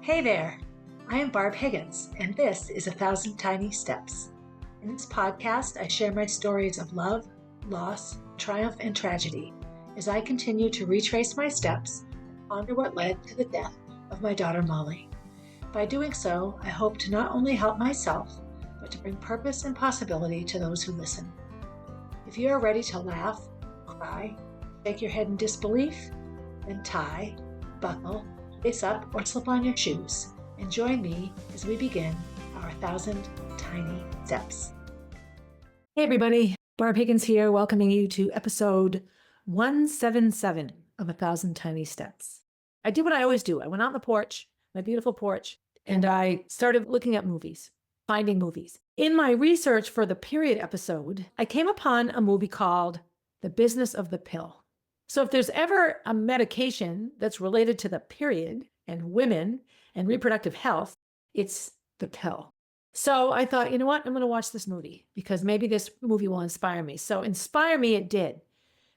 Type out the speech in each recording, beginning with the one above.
Hey there, I am Barb Higgins, and this is 1,000 Tiny Steps. In this podcast, I share my stories of love, loss, triumph, and tragedy as I continue to retrace my steps and ponder what led to the death of my daughter Molly. By doing so, I hope to not only help myself, but to bring purpose and possibility to those who listen. If you are ready to laugh, cry, shake your head in disbelief, then tie, buckle, lace up, or slip on your shoes and join me as we begin our 1,000 Tiny Steps. Hey everybody, Barb Higgins here, welcoming you to episode 177 of 1,000 Tiny Steps. I did what I always do. I went out on the porch, my beautiful porch, and I started looking at movies, finding movies. In my research for the period episode, I came upon a movie called The Business of the Pill. So if there's ever a medication that's related to the period and women and reproductive health, it's the pill. So I thought, you know what? I'm going to watch this movie because maybe this movie will inspire me. So inspire me it did.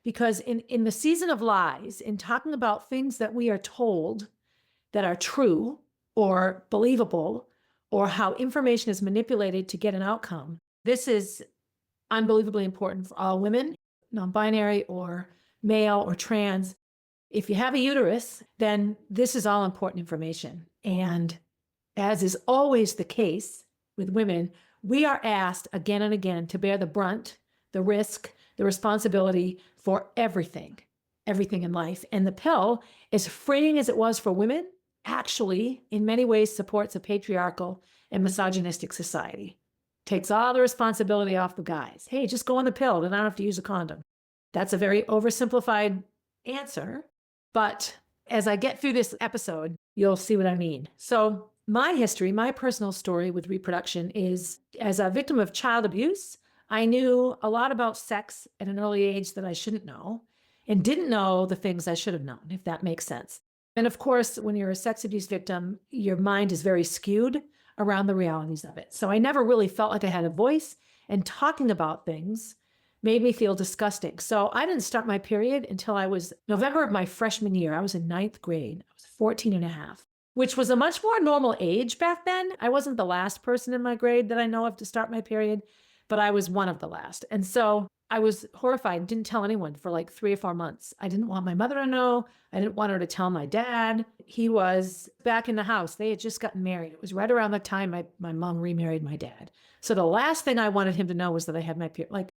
Because in the season of lies, in talking about things that we are told that are true or believable, or how information is manipulated to get an outcome, this is unbelievably important for all women, non-binary or male or trans. If you have a uterus, then this is all important information. And as is always the case with women, we are asked again and again to bear the brunt, the risk, the responsibility for everything in life. And the pill, as freeing as it was for women, actually in many ways supports a patriarchal and misogynistic society. Takes all the responsibility off the guys. Hey, just go on the pill, then I don't have to use a condom. That's a very oversimplified answer, but as I get through this episode, you'll see what I mean. So my history, my personal story with reproduction is, as a victim of child abuse, I knew a lot about sex at an early age that I shouldn't know, and didn't know the things I should have known, if that makes sense. And of course, when you're a sex abuse victim, your mind is very skewed around the realities of it. So I never really felt like I had a voice, and talking about things made me feel disgusting. So I didn't start my period until I was November of my freshman year. I was in 9th grade. I was 14 and a half, which was a much more normal age back then. I wasn't the last person in my grade that I know of to start my period, but I was one of the last. And so I was horrified, didn't tell anyone for like 3 or 4 months. I didn't want my mother to know. I didn't want her to tell my dad. He was back in the house. They had just gotten married. It was right around the time my mom remarried my dad. So the last thing I wanted him to know was that I had my period. Like,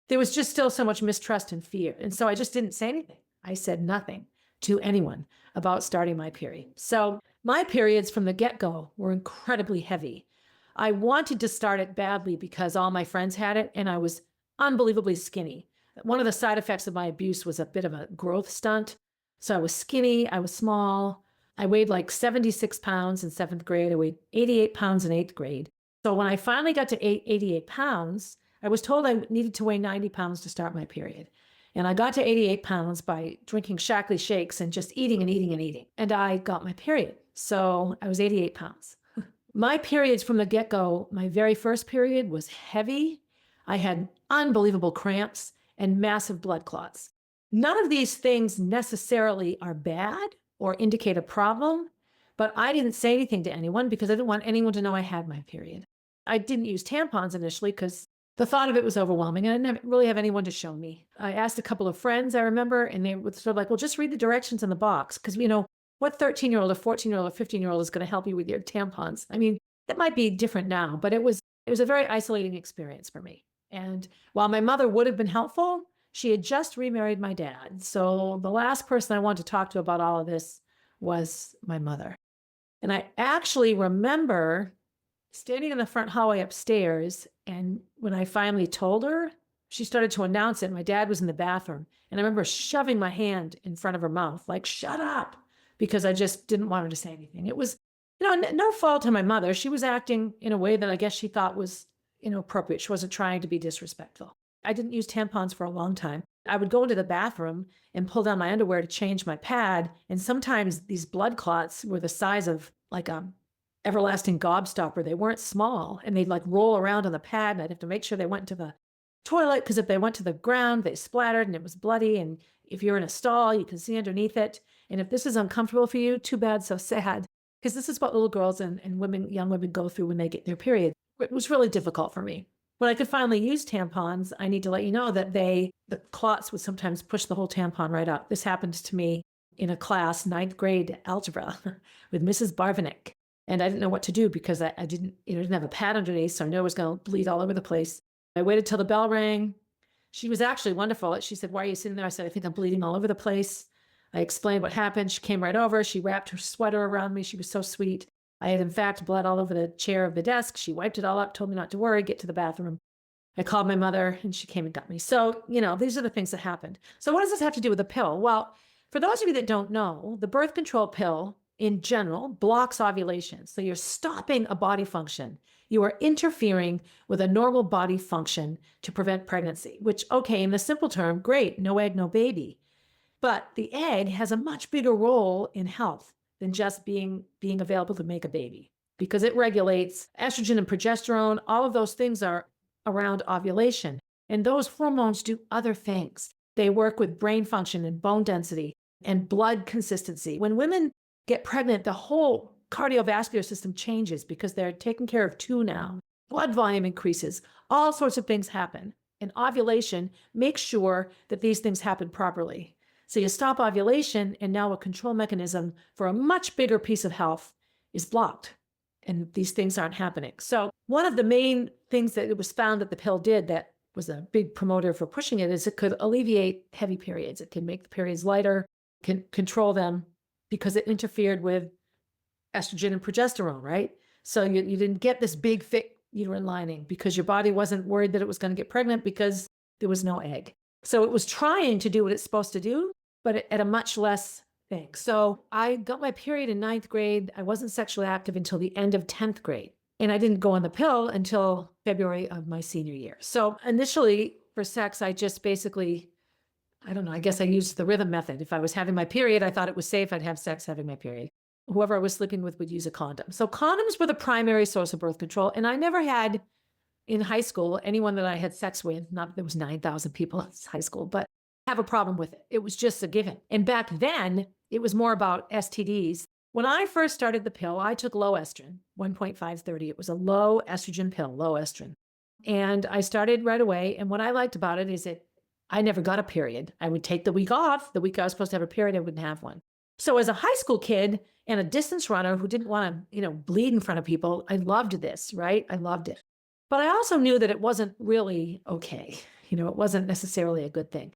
there was just still so much mistrust and fear. And so I just didn't say anything. I said nothing to anyone about starting my period. So my periods from the get-go were incredibly heavy. I wanted to start it badly because all my friends had it and I was unbelievably skinny. One of the side effects of my abuse was a bit of a growth stunt. So I was skinny, I was small. I weighed like 76 pounds in 7th grade. I weighed 88 pounds in 8th grade. So when I finally got to 88 pounds, I was told I needed to weigh 90 pounds to start my period. And I got to 88 pounds by drinking Shackley shakes and just eating and eating and eating. And I got my period. So I was 88 pounds. My periods from the get-go, my very first period was heavy. I had unbelievable cramps and massive blood clots. None of these things necessarily are bad or indicate a problem, but I didn't say anything to anyone because I didn't want anyone to know I had my period. I didn't use tampons initially because the thought of it was overwhelming and I didn't really have anyone to show me. I asked a couple of friends, I remember, and they were sort of like, well, just read the directions in the box. Because, you know, what 13-year-old or 14-year-old or 15-year-old is going to help you with your tampons? I mean, that might be different now, but it was a very isolating experience for me. And while my mother would have been helpful, she had just remarried my dad. So the last person I wanted to talk to about all of this was my mother. And I actually remember standing in the front hallway upstairs, and when I finally told her, she started to announce it. My dad was in the bathroom, and I remember shoving my hand in front of her mouth, like, shut up, because I just didn't want her to say anything. It was, you know, no fault to my mother. She was acting in a way that I guess she thought was inappropriate. She wasn't trying to be disrespectful. I didn't use tampons for a long time. I would go into the bathroom and pull down my underwear to change my pad, and sometimes these blood clots were the size of like a everlasting gobstopper. They weren't small, and they'd like roll around on the pad, and I'd have to make sure they went to the toilet because if they went to the ground, they splattered and it was bloody. And if you're in a stall, you can see underneath it. And if this is uncomfortable for you, too bad, so sad. because this is what little girls and women, young women go through when they get their period. It was really difficult for me. When I could finally use tampons, I need to let you know that the clots would sometimes push the whole tampon right up. This happened to me in a class, 9th grade algebra with Mrs. Barvanek. And I didn't know what to do because I didn't have a pad underneath, so I knew I was going to bleed all over the place. I waited till the bell rang. She was actually wonderful. She said, "Why are you sitting there?" I said, "I think I'm bleeding all over the place." I explained what happened. She came right over. She wrapped her sweater around me. She was so sweet. I had, in fact, blood all over the chair of the desk. She wiped it all up, told me not to worry, get to the bathroom. I called my mother and she came and got me. So, these are the things that happened. So what does this have to do with the pill? Well, for those of you that don't know, the birth control pill in general blocks ovulation. So you're stopping a body function. You are interfering with a normal body function to prevent pregnancy, which, okay, in the simple term, great, no egg, no baby. But the egg has a much bigger role in health than just being available to make a baby, because it regulates estrogen and progesterone. All of those things are around ovulation. And those hormones do other things. They work with brain function and bone density and blood consistency. When women get pregnant, the whole cardiovascular system changes because they're taking care of two now. Blood volume increases. All sorts of things happen. And ovulation makes sure that these things happen properly. So you stop ovulation, and now a control mechanism for a much bigger piece of health is blocked. And these things aren't happening. So one of the main things that it was found that the pill did that was a big promoter for pushing it is it could alleviate heavy periods. It can make the periods lighter, can control them, because it interfered with estrogen and progesterone, right? So you didn't get this big, thick uterine lining because your body wasn't worried that it was going to get pregnant because there was no egg. So it was trying to do what it's supposed to do, but at a much less thing. So I got my period in 9th grade. I wasn't sexually active until the end of 10th grade. And I didn't go on the pill until February of my senior year. So initially for sex, I just basically, I don't know, I guess I used the rhythm method. If I was having my period, I thought it was safe. I'd have sex having my period. Whoever I was sleeping with would use a condom. So condoms were the primary source of birth control. And I never had in high school anyone that I had sex with, not that there was 9,000 people in high school, but have a problem with it. It was just a given. And back then, it was more about STDs. When I first started the pill, I took low estrogen, 1.530. It was a low estrogen pill, low estrogen. And I started right away. And what I liked about it is I never got a period. I would take the week off. The week I was supposed to have a period, I wouldn't have one. So as a high school kid and a distance runner who didn't want to, bleed in front of people, I loved this, right? I loved it. But I also knew that it wasn't really okay. It wasn't necessarily a good thing.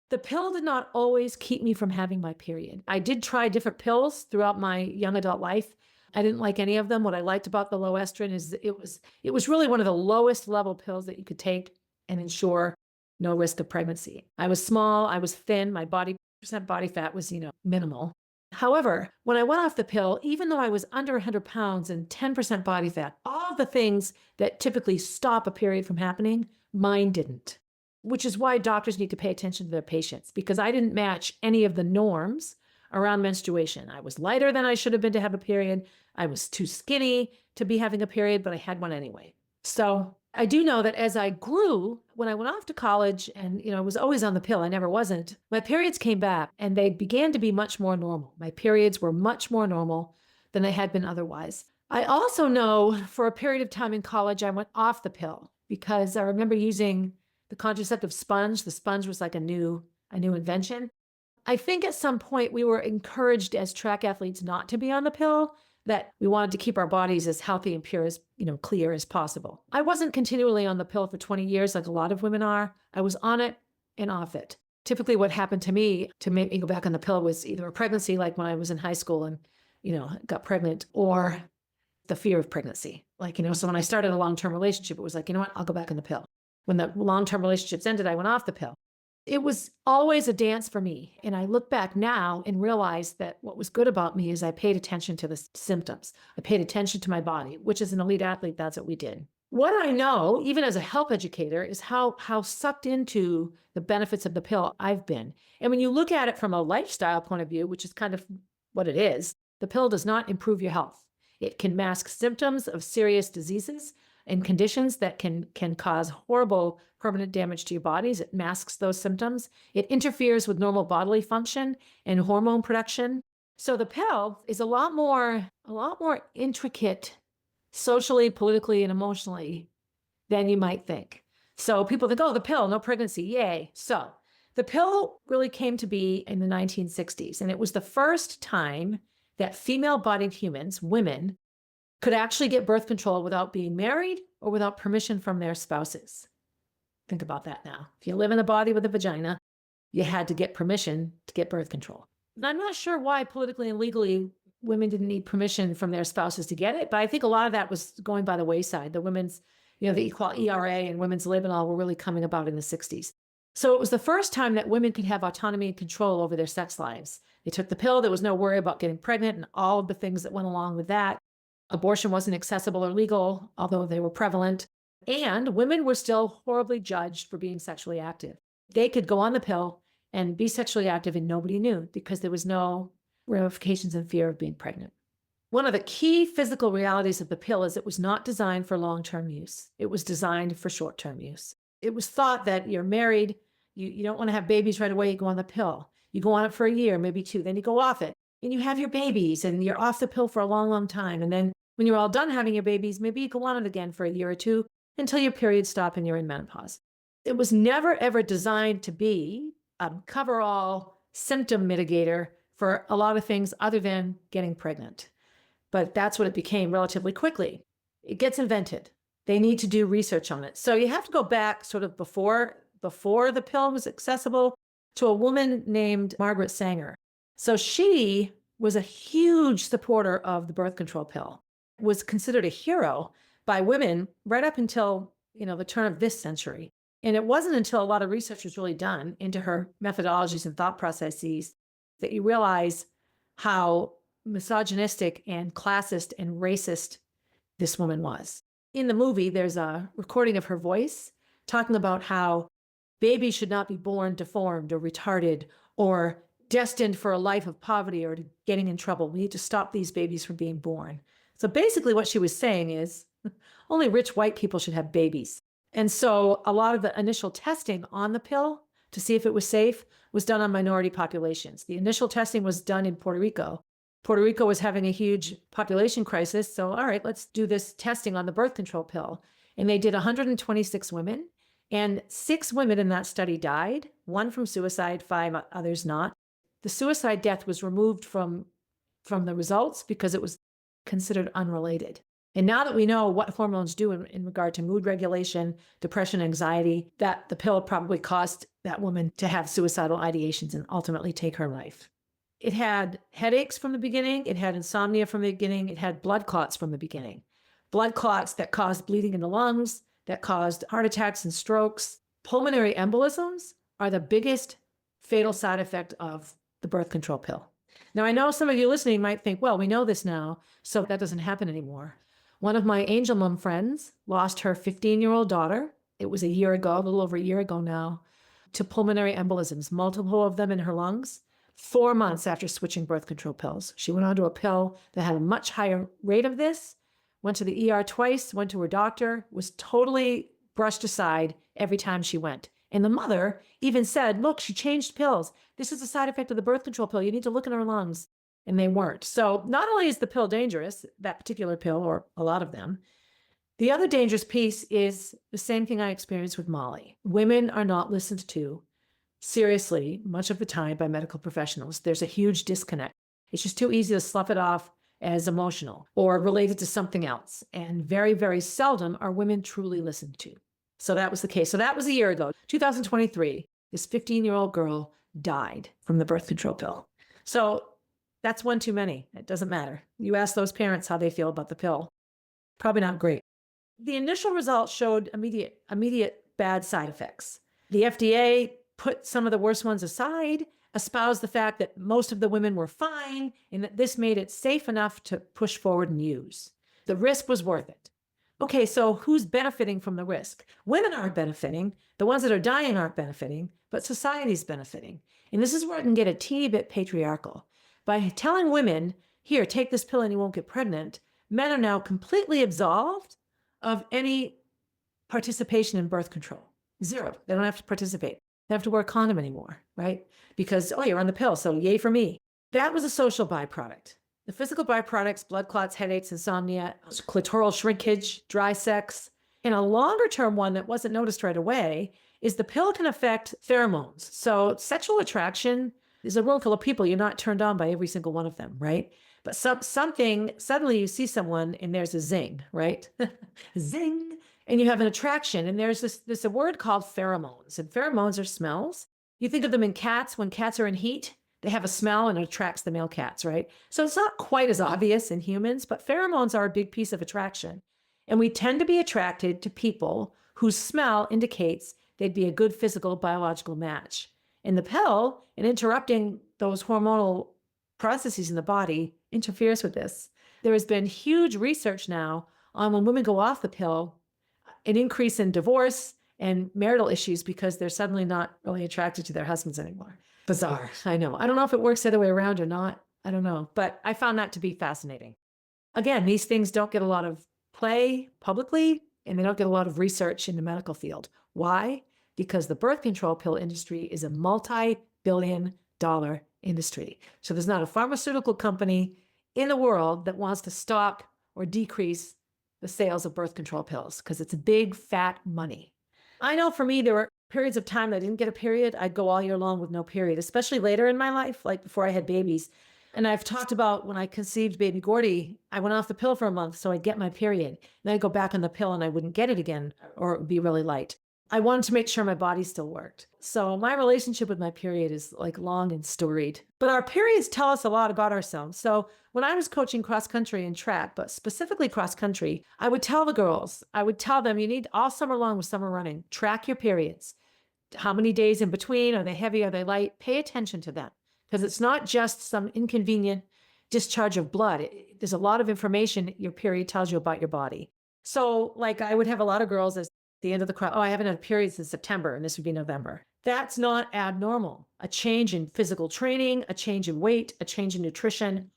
The pill did not always keep me from having my period. I did try different pills throughout my young adult life. I didn't like any of them. What I liked about the low estrogen is it was really one of the lowest level pills that you could take and ensure no risk of pregnancy. I was small, I was thin, my percent body fat was, minimal. However, when I went off the pill, even though I was under 100 pounds and 10% body fat, all the things that typically stop a period from happening, mine didn't. Which is why doctors need to pay attention to their patients, because I didn't match any of the norms around menstruation. I was lighter than I should have been to have a period. I was too skinny to be having a period, but I had one anyway. So I do know that as I grew, when I went off to college and, I was always on the pill, I never wasn't, my periods came back and they began to be much more normal. My periods were much more normal than they had been otherwise. I also know for a period of time in college, I went off the pill because I remember using the contraceptive sponge. The sponge was like a new invention. I think at some point we were encouraged as track athletes not to be on the pill, that we wanted to keep our bodies as healthy and pure as, clear as possible. I wasn't continually on the pill for 20 years like a lot of women are. I was on it and off it. Typically what happened to me to make me go back on the pill was either a pregnancy, like when I was in high school and, got pregnant, or the fear of pregnancy. So when I started a long-term relationship, it was like, I'll go back on the pill. When the long-term relationships ended, I went off the pill. It was always a dance for me. And I look back now and realize that what was good about me is I paid attention to the symptoms. I paid attention to my body, which as an elite athlete, that's what we did. What I know, even as a health educator, is how sucked into the benefits of the pill I've been. And when you look at it from a lifestyle point of view, which is kind of what it is, the pill does not improve your health. It can mask symptoms of serious diseases and conditions that can cause horrible permanent damage to your bodies. It masks those symptoms. It interferes with normal bodily function and hormone production. So the pill is a lot more intricate socially, politically, and emotionally than you might think. So people think, oh, the pill, no pregnancy, yay. So the pill really came to be in the 1960s, and it was the first time that female-bodied humans, women, could actually get birth control without being married or without permission from their spouses. Think about that now. If you live in a body with a vagina, you had to get permission to get birth control. And I'm not sure why politically and legally women didn't need permission from their spouses to get it, but I think a lot of that was going by the wayside. The women's, the equal ERA and women's lib and all were really coming about in the 60s. So it was the first time that women could have autonomy and control over their sex lives. They took the pill. There was no worry about getting pregnant and all of the things that went along with that. Abortion wasn't accessible or legal, although they were prevalent. And women were still horribly judged for being sexually active. They could go on the pill and be sexually active and nobody knew because there was no ramifications and fear of being pregnant. One of the key physical realities of the pill is it was not designed for long-term use. It was designed for short-term use. It was thought that you're married, you don't want to have babies right away, you go on the pill. You go on it for a year, maybe two, then you go off it. And you have your babies and you're off the pill for a long, long time. And then when you're all done having your babies, maybe you go on it again for a year or two until your periods stop and you're in menopause. It was never, ever designed to be a cover-all symptom mitigator for a lot of things other than getting pregnant. But that's what it became relatively quickly. It gets invented. They need to do research on it. So you have to go back sort of before the pill was accessible to a woman named Margaret Sanger. So she was a huge supporter of the birth control pill, was considered a hero by women right up until, the turn of this century. And it wasn't until a lot of research was really done into her methodologies and thought processes that you realize how misogynistic and classist and racist this woman was. In the movie, there's a recording of her voice talking about how babies should not be born deformed or retarded or destined for a life of poverty or getting in trouble. We need to stop these babies from being born. So basically what she was saying is only rich white people should have babies. And so a lot of the initial testing on the pill to see if it was safe was done on minority populations. The initial testing was done in Puerto Rico. Puerto Rico was having a huge population crisis. So, all right, let's do this testing on the birth control pill. And they did 126 women, and 6 women in that study died, 1 from suicide, 5 others not. The suicide death was removed from the results because it was considered unrelated. And now that we know what hormones do in regard to mood regulation, depression, anxiety, that the pill probably caused that woman to have suicidal ideations and ultimately take her life. It had headaches from the beginning. It had insomnia from the beginning. It had blood clots from the beginning. Blood clots that caused bleeding in the lungs, that caused heart attacks and strokes. Pulmonary embolisms are the biggest fatal side effect of the birth control pill. Now, I know some of you listening might think, well, we know this now, so that doesn't happen anymore. One of my angel mom friends lost her 15-year-old daughter. It was a year ago, a little over a year ago now, to pulmonary embolisms, multiple of them in her lungs, 4 months after switching birth control pills. She went on to a pill that had a much higher rate of this, went to the ER twice, went to her doctor, was totally brushed aside every time she went. And the mother even said, look, she changed pills. This is a side effect of the birth control pill. You need to look in her lungs. And they weren't. So not only is the pill dangerous, that particular pill, or a lot of them, the other dangerous piece is the same thing I experienced with Molly. Women are not listened to seriously much of the time by medical professionals. There's a huge disconnect. It's just too easy to slough it off as emotional or related to something else. And very, very seldom are women truly listened to. So that was the case. So that was a year ago, 2023. This 15-year-old girl died from the birth control pill. So that's one too many. It doesn't matter. You ask those parents how they feel about the pill. Probably not great. The initial results showed immediate bad side effects. The FDA put some of the worst ones aside, espoused the fact that most of the women were fine, and that this made it safe enough to push forward and use. The risk was worth it. Okay, so who's benefiting from the risk? Women aren't benefiting. The ones that are dying aren't benefiting, but society's benefiting. And this is where it can get a teeny bit patriarchal. By telling women, here, take this pill and you won't get pregnant, men are now completely absolved of any participation in birth control. Zero. They don't have to participate. They don't have to wear a condom anymore, right? Because, oh, you're on the pill, so yay for me. That was a social byproduct. The physical byproducts, blood clots, headaches, insomnia, clitoral shrinkage, dry sex. And a longer term one that wasn't noticed right away is the pill can affect pheromones. So sexual attraction is a room full of people. You're not turned on by every single one of them, right? But something, suddenly you see someone and there's a zing, right? Zing. And you have an attraction. And there's this a word called pheromones. And pheromones are smells. You think of them in cats. When cats are in heat, they have a smell and it attracts the male cats, right? So it's not quite as obvious in humans, but pheromones are a big piece of attraction. And we tend to be attracted to people whose smell indicates they'd be a good physical, biological match. And the pill, in interrupting those hormonal processes in the body, interferes with this. There has been huge research now on when women go off the pill, an increase in divorce and marital issues because they're suddenly not really attracted to their husbands anymore. Bizarre, I know. I don't know if it works the other way around or not. I don't know, but I found that to be fascinating. Again, these things don't get a lot of play publicly, and they don't get a lot of research in the medical field. Why? Because the birth control pill industry is a multi-billion-dollar industry. So there's not a pharmaceutical company in the world that wants to stop or decrease the sales of birth control pills because it's big, fat money. I know for me, there were periods of time that I didn't get a period. I'd go all year long with no period, especially later in my life, like before I had babies. And I've talked about when I conceived baby Gordy, I went off the pill for a month so I'd get my period. Then I'd go back on the pill and I wouldn't get it again, or it would be really light. I wanted to make sure my body still worked. So my relationship with my period is like long and storied. But our periods tell us a lot about ourselves. So when I was coaching cross country and track, but specifically cross country, I would tell the girls, I would tell them, you need all summer long with summer running, track your periods. How many days in between? Are they heavy? Are they light? Pay attention to them. Because it's not just some inconvenient discharge of blood. There's a lot of information your period tells you about your body. So like I would have a lot of girls as the end of the crowd, oh, I haven't had a period since September, and this would be November. That's not abnormal. A change in physical training, a change in weight, a change in nutrition,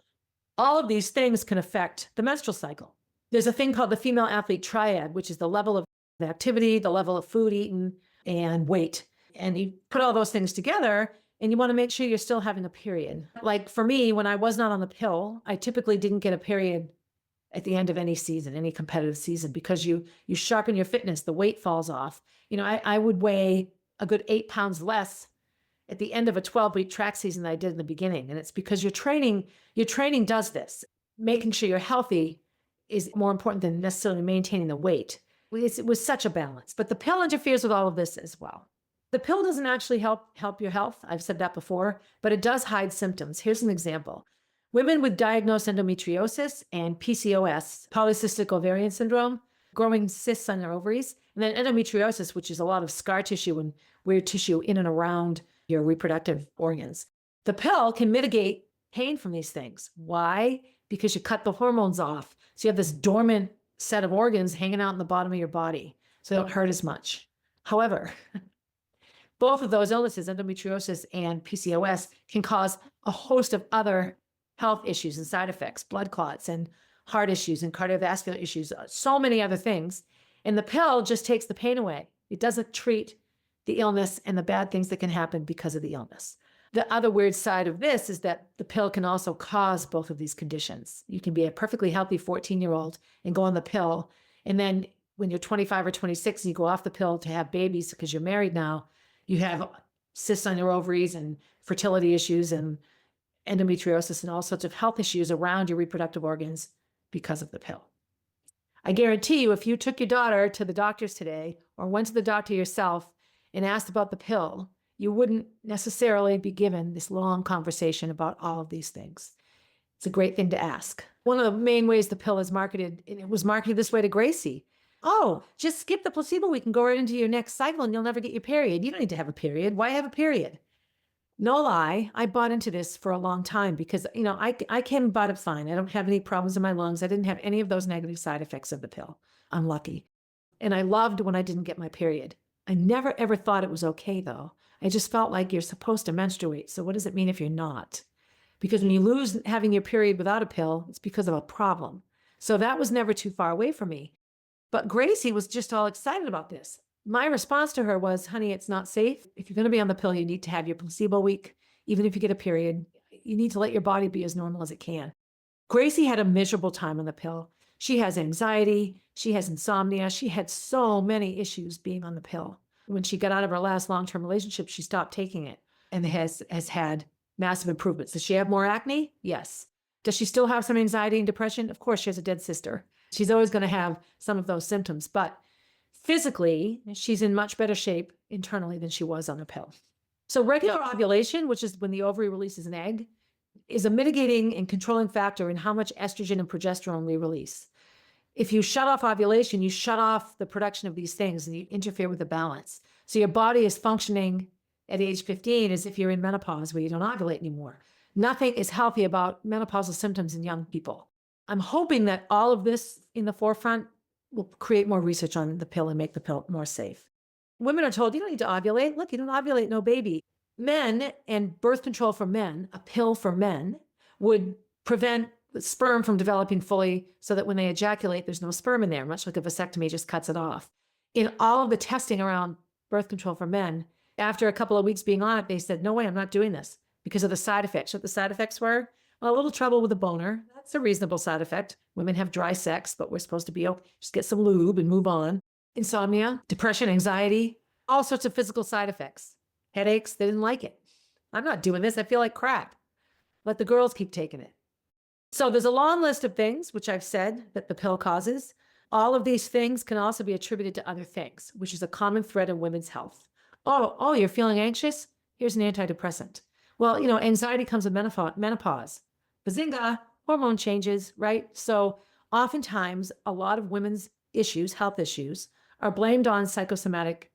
all of these things can affect the menstrual cycle. There's a thing called the female athlete triad, which is the level of activity, the level of food eaten, and weight. And you put all those things together, and you want to make sure you're still having a period. Like for me, when I was not on the pill, I typically didn't get a period at the end of any season, any competitive season, because you sharpen your fitness, the weight falls off. You know, I would weigh a good 8 pounds less at the end of a 12-week track season than I did in the beginning. And it's because your training does this. Making sure you're healthy is more important than necessarily maintaining the weight. It was such a balance, but the pill interferes with all of this as well. The pill doesn't actually help your health. I've said that before, but it does hide symptoms. Here's an example. Women with diagnosed endometriosis and PCOS, polycystic ovarian syndrome, growing cysts on their ovaries, and then endometriosis, which is a lot of scar tissue and weird tissue in and around your reproductive organs. The pill can mitigate pain from these things. Why? Because you cut the hormones off. So you have this dormant set of organs hanging out in the bottom of your body, so they don't hurt as much. However, both of those illnesses, endometriosis and PCOS, can cause a host of other health issues and side effects, blood clots and heart issues and cardiovascular issues, so many other things. And the pill just takes the pain away. It doesn't treat the illness and the bad things that can happen because of the illness. The other weird side of this is that the pill can also cause both of these conditions. You can be a perfectly healthy 14-year-old and go on the pill. And then when you're 25 or 26 and you go off the pill to have babies because you're married now, you have cysts on your ovaries and fertility issues and endometriosis and all sorts of health issues around your reproductive organs because of the pill. I guarantee you, if you took your daughter to the doctors today or went to the doctor yourself and asked about the pill, you wouldn't necessarily be given this long conversation about all of these things. It's a great thing to ask. One of the main ways the pill is marketed, and it was marketed this way to Gracie. Oh, just skip the placebo week and go right into your next cycle and you'll never get your period. You don't need to have a period. Why have a period? No lie, I bought into this for a long time because, you know, I came about it fine. I don't have any problems in my lungs. I didn't have any of those negative side effects of the pill. I'm lucky. And I loved when I didn't get my period. I never, ever thought it was okay, though. I just felt like you're supposed to menstruate. So what does it mean if you're not? Because when you lose having your period without a pill, it's because of a problem. So that was never too far away from me. But Gracie was just all excited about this. My response to her was, honey, it's not safe. If you're going to be on the pill, you need to have your placebo week. Even if you get a period, you need to let your body be as normal as it can. Gracie had a miserable time on the pill. She has anxiety. She has insomnia. She had so many issues being on the pill. When she got out of her last long-term relationship, she stopped taking it and has had massive improvements. Does she have more acne? Yes. Does she still have some anxiety and depression? Of course, she has a dead sister. She's always going to have some of those symptoms, but physically, she's in much better shape internally than she was on the pill. So regular ovulation, which is when the ovary releases an egg, is a mitigating and controlling factor in how much estrogen and progesterone we release. If you shut off ovulation, you shut off the production of these things and you interfere with the balance. So your body is functioning at age 15 as if you're in menopause where you don't ovulate anymore. Nothing is healthy about menopausal symptoms in young people. I'm hoping that all of this in the forefront will create more research on the pill and make the pill more safe. Women are told, you don't need to ovulate. Look, you don't ovulate, no baby. Men and birth control for men, a pill for men, would prevent the sperm from developing fully so that when they ejaculate, there's no sperm in there, much like a vasectomy just cuts it off. In all of the testing around birth control for men, after a couple of weeks being on it, they said, no way, I'm not doing this because of the side effects. What the side effects were? Well, a little trouble with the boner. That's a reasonable side effect. Women have dry sex, but we're supposed to be, just get some lube and move on. Insomnia, depression, anxiety, all sorts of physical side effects. Headaches, they didn't like it. I'm not doing this. I feel like crap. Let the girls keep taking it. So there's a long list of things, which I've said that the pill causes. All of these things can also be attributed to other things, which is a common thread in women's health. Oh, you're feeling anxious? Here's an antidepressant. Well, anxiety comes with menopause. Bazinga, hormone changes, right? So oftentimes a lot of women's issues, health issues, are blamed on psychosomatic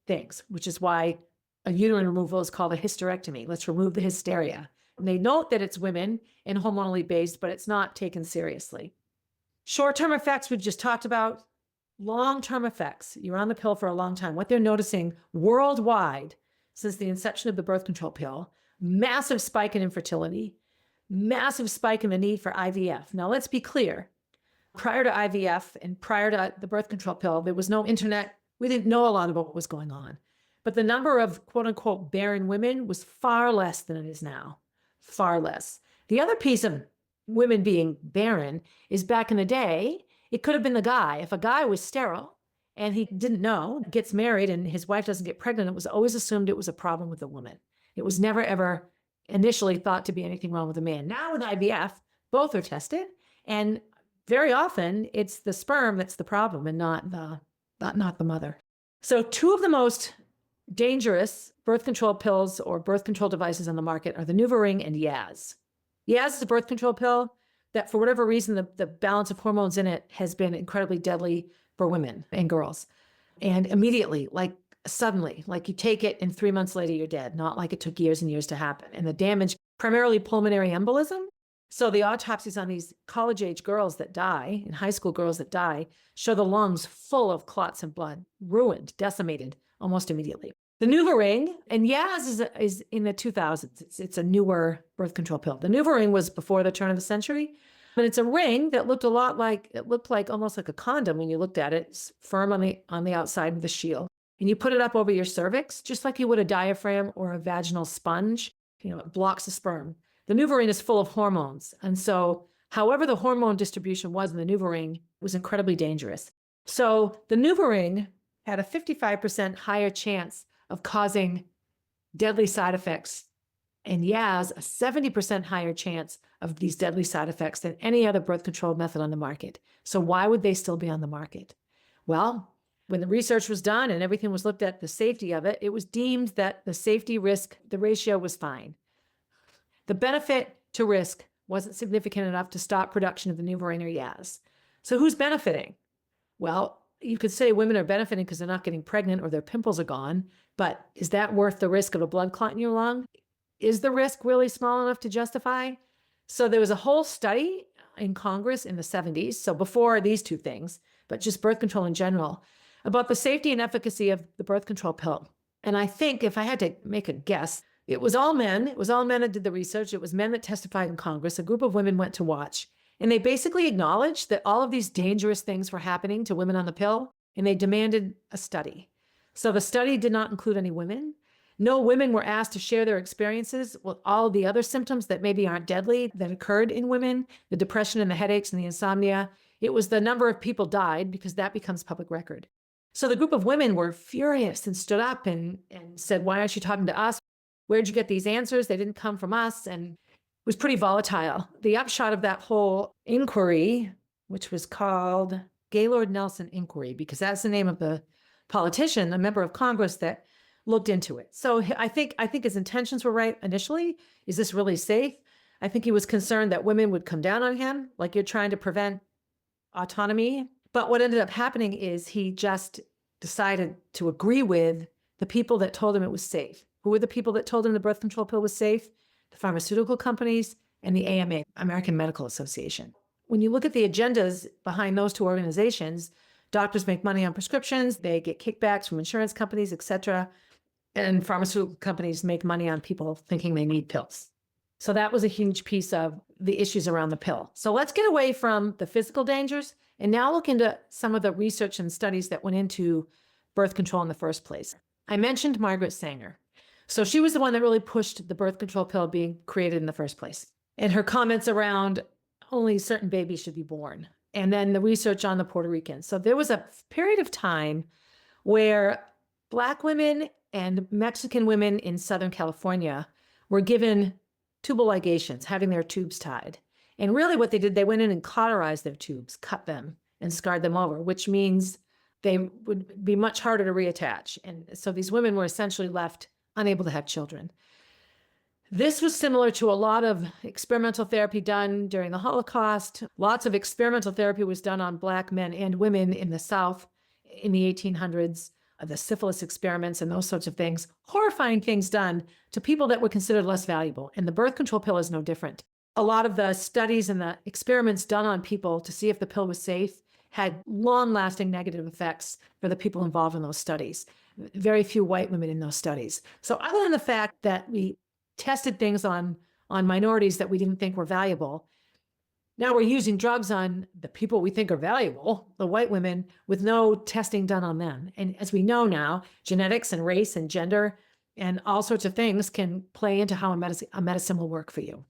things, which is why a uterine removal is called a hysterectomy. Let's remove the hysteria. And they note that it's women and hormonally based, but it's not taken seriously. Short-term effects we've just talked about. Long-term effects. You're on the pill for a long time. What they're noticing worldwide since the inception of the birth control pill, massive spike in infertility, massive spike in the need for IVF. Now, let's be clear. Prior to IVF and prior to the birth control pill, there was no internet. We didn't know a lot about what was going on. But the number of quote-unquote barren women was far less than it is now. Far less. The other piece of women being barren is back in the day, it could have been the guy. If a guy was sterile and he didn't know, gets married and his wife doesn't get pregnant, it was always assumed it was a problem with the woman. It was never, ever initially thought to be anything wrong with the man. Now with IVF, both are tested. And very often it's the sperm that's the problem and not the mother. So two of the most dangerous birth control pills or birth control devices on the market are the NuvaRing and Yaz. Yaz is a birth control pill that for whatever reason, the balance of hormones in it has been incredibly deadly for women and girls. And immediately, like suddenly, like you take it and 3 months later, you're dead, not like it took years and years to happen. And the damage, primarily pulmonary embolism. So the autopsies on these college-age girls that die, and high school girls that die, show the lungs full of clots and blood, ruined, decimated almost immediately. The NuvaRing, and Yaz is in the 2000s. It's a newer birth control pill. The NuvaRing was before the turn of the century, but it's a ring that looked almost like a condom when you looked at it. It's firm on the outside with a shield. And you put it up over your cervix, just like you would a diaphragm or a vaginal sponge. It blocks the sperm. The NuvaRing is full of hormones. And so however the hormone distribution was in the NuvaRing was incredibly dangerous. So the NuvaRing had a 55% higher chance of causing deadly side effects, and Yaz, a 70% higher chance of these deadly side effects than any other birth control method on the market. So why would they still be on the market? Well, when the research was done and everything was looked at the safety of it, it was deemed that the safety risk, the ratio was fine. The benefit to risk wasn't significant enough to stop production of the NuvaRing or Yaz. So who's benefiting? Well, you could say women are benefiting because they're not getting pregnant or their pimples are gone, but is that worth the risk of a blood clot in your lung? Is the risk really small enough to justify? So there was a whole study in Congress in the 70s, so before these two things, but just birth control in general, about the safety and efficacy of the birth control pill. And I think if I had to make a guess, it was all men. It was all men that did the research. It was men that testified in Congress. A group of women went to watch. And they basically acknowledged that all of these dangerous things were happening to women on the pill, and they demanded a study. So the study did not include any women. No women were asked to share their experiences with all the other symptoms that maybe aren't deadly that occurred in women, the depression and the headaches and the insomnia. It was the number of people died because that becomes public record. So the group of women were furious and stood up and said, why aren't you talking to us? Where'd you get these answers? They didn't come from us. And it was pretty volatile. The upshot of that whole inquiry, which was called Gaylord Nelson Inquiry, because that's the name of the politician, a member of Congress that looked into it. So I think his intentions were right initially. Is this really safe? I think he was concerned that women would come down on him, like you're trying to prevent autonomy. But what ended up happening is he just decided to agree with the people that told him it was safe. Who were the people that told him the birth control pill was safe? The pharmaceutical companies and the AMA, American Medical Association. When you look at the agendas behind those two organizations, doctors make money on prescriptions, they get kickbacks from insurance companies, et cetera. And pharmaceutical companies make money on people thinking they need pills. So that was a huge piece of the issues around the pill. So let's get away from the physical dangers and now look into some of the research and studies that went into birth control in the first place. I mentioned Margaret Sanger. So she was the one that really pushed the birth control pill being created in the first place. And her comments around only certain babies should be born. And then the research on the Puerto Ricans. So there was a period of time where Black women and Mexican women in Southern California were given tubal ligations, having their tubes tied. And really what they did, they went in and cauterized their tubes, cut them and scarred them over, which means they would be much harder to reattach. And so these women were essentially left unable to have children. This was similar to a lot of experimental therapy done during the Holocaust. Lots of experimental therapy was done on Black men and women in the South in the 1800s. The syphilis experiments and those sorts of things, horrifying things done to people that were considered less valuable. And the birth control pill is no different. A lot of the studies and the experiments done on people to see if the pill was safe had long-lasting negative effects for the people involved in those studies. Very few white women in those studies. So other than the fact that we tested things on minorities that we didn't think were valuable, now we're using drugs on the people we think are valuable, the white women, with no testing done on them. And as we know now, genetics and race and gender and all sorts of things can play into how a medicine will work for you.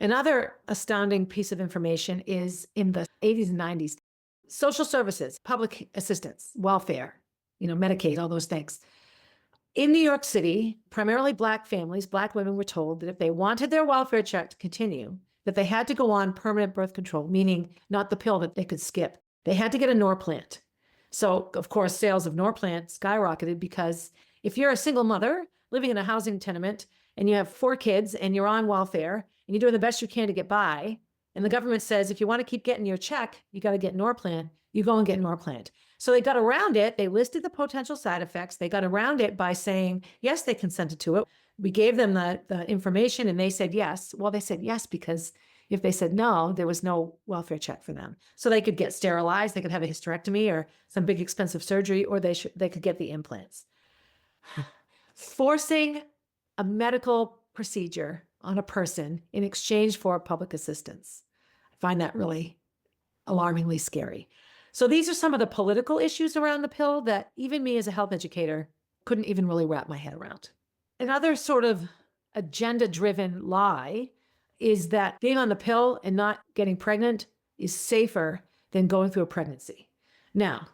Another astounding piece of information is in the 80s and 90s, social services, public assistance, welfare, Medicaid, all those things. In New York City, primarily Black families, Black women were told that if they wanted their welfare check to continue, that they had to go on permanent birth control, meaning not the pill that they could skip. They had to get a Norplant. So, of course, sales of Norplant skyrocketed because if you're a single mother living in a housing tenement and you have 4 kids and you're on welfare and you're doing the best you can to get by, and the government says, if you want to keep getting your check, you got to get Norplant, you go and get Norplant. So they got around it. They listed the potential side effects. They got around it by saying, yes, they consented to it. We gave them the information and they said yes. Well, they said yes because if they said no, there was no welfare check for them. So they could get sterilized, they could have a hysterectomy or some big expensive surgery, or they could get the implants. Forcing a medical procedure on a person in exchange for public assistance. I find that really alarmingly scary. So these are some of the political issues around the pill that even me as a health educator couldn't even really wrap my head around. Another sort of agenda-driven lie is that being on the pill and not getting pregnant is safer than going through a pregnancy. Now,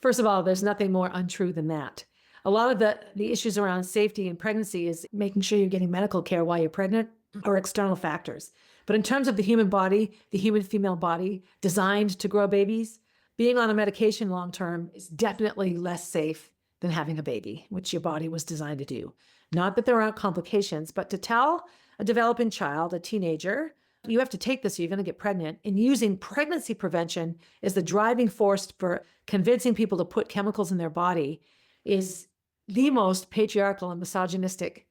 first of all, there's nothing more untrue than that. A lot of the issues around safety and pregnancy is making sure you're getting medical care while you're pregnant or external factors. But in terms of the human body, the human female body designed to grow babies, being on a medication long-term is definitely less safe than having a baby, which your body was designed to do. Not that there aren't complications, but to tell a developing child, a teenager, you have to take this or you're going to get pregnant, and using pregnancy prevention as the driving force for convincing people to put chemicals in their body is the most patriarchal and misogynistic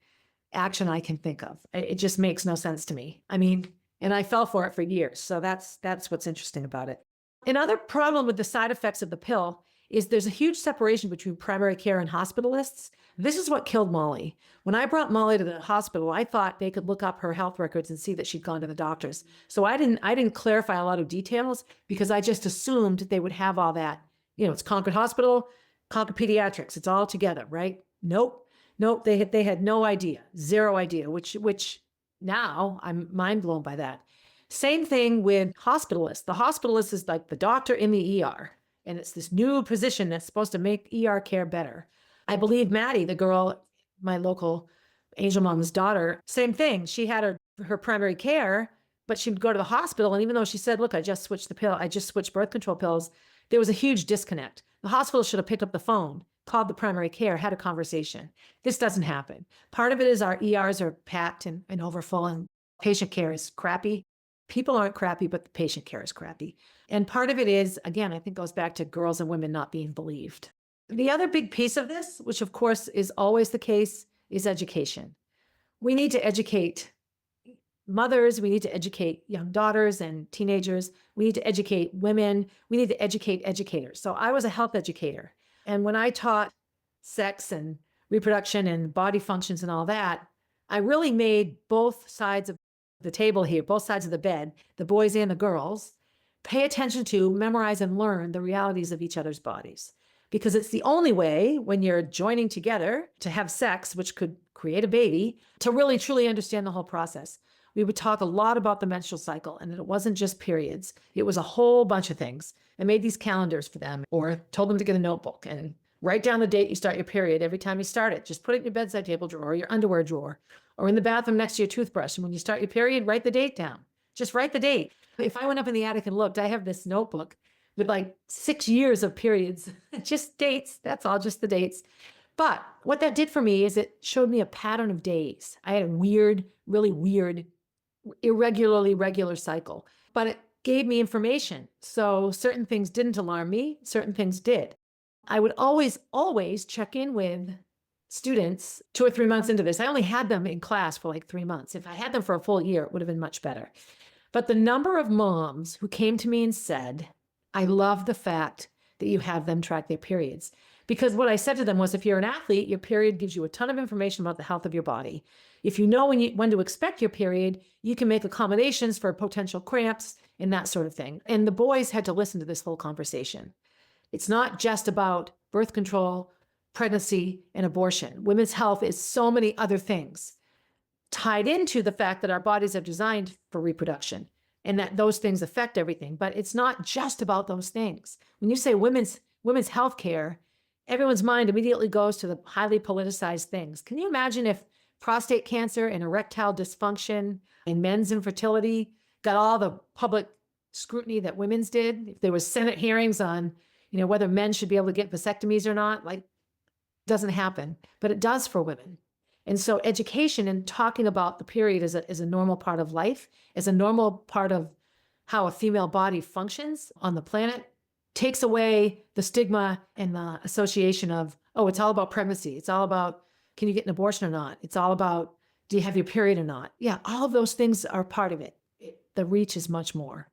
action I can think of. It just makes no sense to me. I mean, and I fell for it for years. So that's what's interesting about it. Another problem with the side effects of the pill is there's a huge separation between primary care and hospitalists. This is what killed Molly. When I brought Molly to the hospital, I thought they could look up her health records and see that she'd gone to the doctors. So I didn't clarify a lot of details because I just assumed they would have all that. It's Concord Hospital, Concord Pediatrics, it's all together, right? Nope. Nope. They had no idea, zero idea, which now I'm mind blown by that. Same thing with hospitalists. The hospitalist is like the doctor in the ER, and it's this new position that's supposed to make ER care better. I believe Maddie, the girl, my local Angel Mom's daughter, same thing. She had her primary care, but she'd go to the hospital. And even though she said, look, I just switched birth control pills, there was a huge disconnect. The hospital should have picked up the phone, called the primary care, had a conversation. This doesn't happen. Part of it is our ERs are packed and overfull, and patient care is crappy. People aren't crappy, but the patient care is crappy. And part of it is, again, I think goes back to girls and women not being believed. The other big piece of this, which of course is always the case, is education. We need to educate mothers. We need to educate young daughters and teenagers. We need to educate women. We need to educate educators. So I was a health educator. And when I taught sex and reproduction and body functions and all that, I really made both sides of the table here, both sides of the bed, the boys and the girls, pay attention to, memorize, and learn the realities of each other's bodies. Because it's the only way when you're joining together to have sex, which could create a baby, to really truly understand the whole process. We would talk a lot about the menstrual cycle, and it wasn't just periods. It was a whole bunch of things. I made these calendars for them, or told them to get a notebook and write down the date you start your period every time you start it. Just put it in your bedside table drawer, or your underwear drawer, or in the bathroom next to your toothbrush. And when you start your period, write the date down. Just write the date. If I went up in the attic and looked, I have this notebook with like 6 years of periods, just dates. That's all, just the dates. But what that did for me is it showed me a pattern of days. I had a weird, really weird, irregularly regular cycle, but it gave me information. So certain things didn't alarm me, certain things did. I would always check in with students 2 or 3 months into this. I only had them in class for like 3 months. If I had them for a full year, it would have been much better. But the number of moms who came to me and said, I love the fact that you have them track their periods. Because what I said to them was, if you're an athlete, your period gives you a ton of information about the health of your body. If you know when to expect your period, you can make accommodations for potential cramps and that sort of thing. And the boys had to listen to this whole conversation. It's not just about birth control, pregnancy, and abortion. Women's health is so many other things tied into the fact that our bodies are designed for reproduction and that those things affect everything. But it's not just about those things. When you say women's health care, everyone's mind immediately goes to the highly politicized things. Can you imagine if prostate cancer and erectile dysfunction and men's infertility got all the public scrutiny that women's did? If there was Senate hearings on, whether men should be able to get vasectomies or not, like, doesn't happen, but it does for women. And so education and talking about the period is a normal part of life, is a normal part of how a female body functions on the planet, takes away the stigma and the association of, oh, it's all about pregnancy. It's all about, can you get an abortion or not? It's all about, do you have your period or not? Yeah, all of those things are part of it. The reach is much more.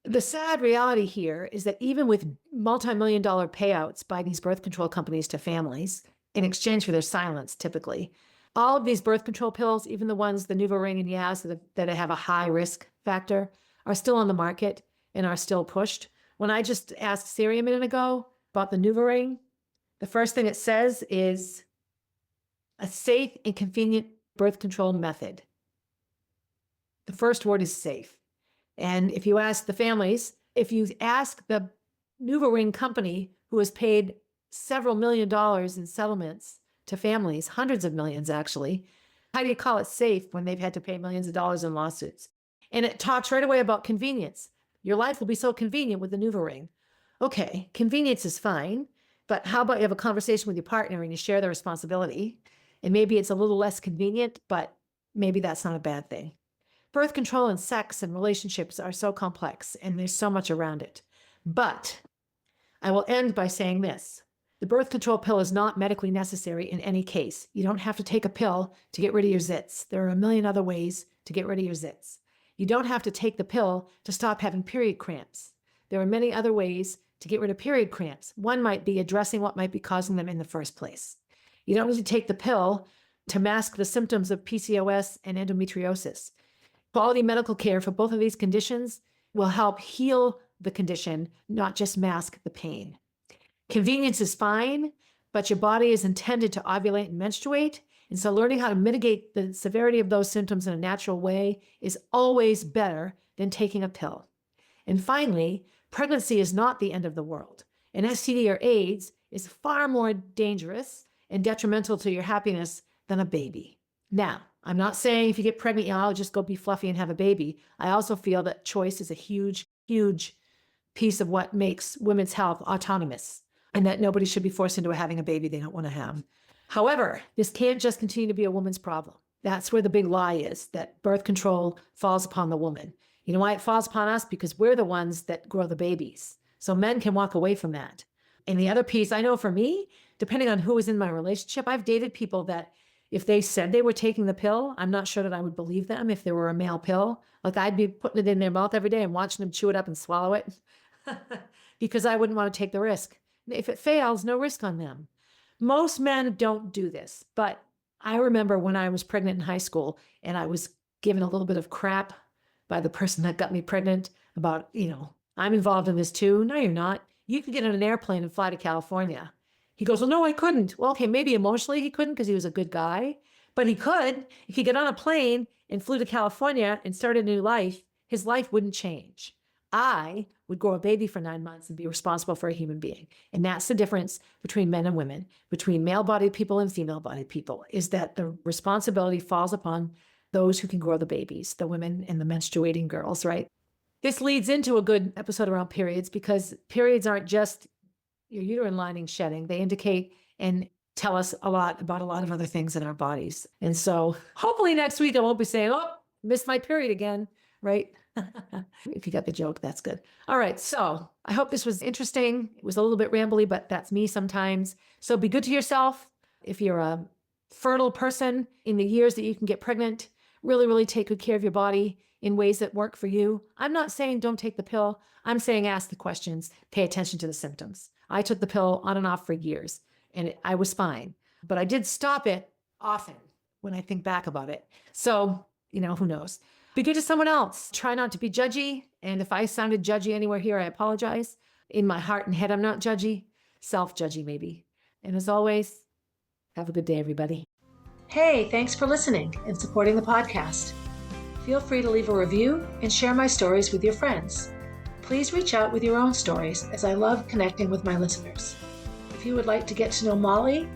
The sad reality here is that even with multi-million-dollar payouts by these birth control companies to families in exchange for their silence, typically, all of these birth control pills, even the ones, the NuvaRing and Yaz that have a high risk factor, are still on the market and are still pushed. When I just asked Siri a minute ago about the NuvaRing, the first thing it says is a safe and convenient birth control method. The first word is safe. And if you ask the families, if you ask the NuvaRing company, who has paid several $1 million in settlements to families, hundreds of millions actually, how do you call it safe when they've had to pay millions of dollars in lawsuits? And it talks right away about convenience. Your life will be so convenient with the NuvaRing. Okay, convenience is fine, but how about you have a conversation with your partner and you share the responsibility? And maybe it's a little less convenient, but maybe that's not a bad thing. Birth control and sex and relationships are so complex, and there's so much around it. But I will end by saying this. The birth control pill is not medically necessary in any case. You don't have to take a pill to get rid of your zits. There are a million other ways to get rid of your zits. You don't have to take the pill to stop having period cramps. There are many other ways to get rid of period cramps. One might be addressing what might be causing them in the first place. You don't need to take the pill to mask the symptoms of PCOS and endometriosis. Quality medical care for both of these conditions will help heal the condition, not just mask the pain. Convenience is fine, but your body is intended to ovulate and menstruate. And so learning how to mitigate the severity of those symptoms in a natural way is always better than taking a pill. And finally, pregnancy is not the end of the world. An STD or AIDS is far more dangerous and detrimental to your happiness than a baby. Now, I'm not saying if you get pregnant, I'll just go be fluffy and have a baby. I also feel that choice is a huge, huge piece of what makes women's health autonomous, and that nobody should be forced into having a baby they don't want to have. However, this can't just continue to be a woman's problem. That's where the big lie is, that birth control falls upon the woman. You know why it falls upon us? Because we're the ones that grow the babies. So men can walk away from that. And the other piece, I know for me, depending on who was in my relationship, I've dated people that if they said they were taking the pill, I'm not sure that I would believe them if there were a male pill. Like I'd be putting it in their mouth every day and watching them chew it up and swallow it because I wouldn't want to take the risk. If it fails, no risk on them. Most men don't do this, but I remember when I was pregnant in high school and I was given a little bit of crap by the person that got me pregnant about, I'm involved in this too. No, you're not. You could get on an airplane and fly to California. He goes, well, no, I couldn't. Well, okay, maybe emotionally he couldn't because he was a good guy, but he could. If he got on a plane and flew to California and started a new life, his life wouldn't change. I would grow a baby for 9 months and be responsible for a human being. And that's the difference between men and women, between male-bodied people and female-bodied people, is that the responsibility falls upon those who can grow the babies, the women and the menstruating girls, right? This leads into a good episode around periods, because periods aren't just your uterine lining shedding. They indicate and tell us a lot about a lot of other things in our bodies. And so hopefully next week I won't be saying, oh, missed my period again, right? If you got the joke, that's good. All right. So I hope this was interesting. It was a little bit rambly, but that's me sometimes. So be good to yourself. If you're a fertile person in the years that you can get pregnant, really, really take good care of your body in ways that work for you. I'm not saying don't take the pill. I'm saying ask the questions, pay attention to the symptoms. I took the pill on and off for years and I was fine, but I did stop it often when I think back about it. So, who knows? Be good to someone else. Try not to be judgy. And if I sounded judgy anywhere here, I apologize. In my heart and head, I'm not judgy. Self-judgy, maybe. And as always, have a good day, everybody. Hey, thanks for listening and supporting the podcast. Feel free to leave a review and share my stories with your friends. Please reach out with your own stories, as I love connecting with my listeners. If you would like to get to know Molly,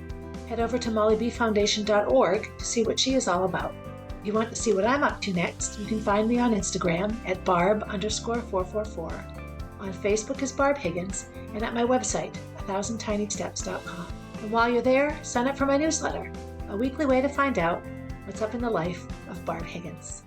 head over to mollybfoundation.org to see what she is all about. If you want to see what I'm up to next, you can find me on Instagram at barb_444, on Facebook as Barb Higgins, and at my website, 1000tinysteps.com. And while you're there, sign up for my newsletter, a weekly way to find out what's up in the life of Barb Higgins.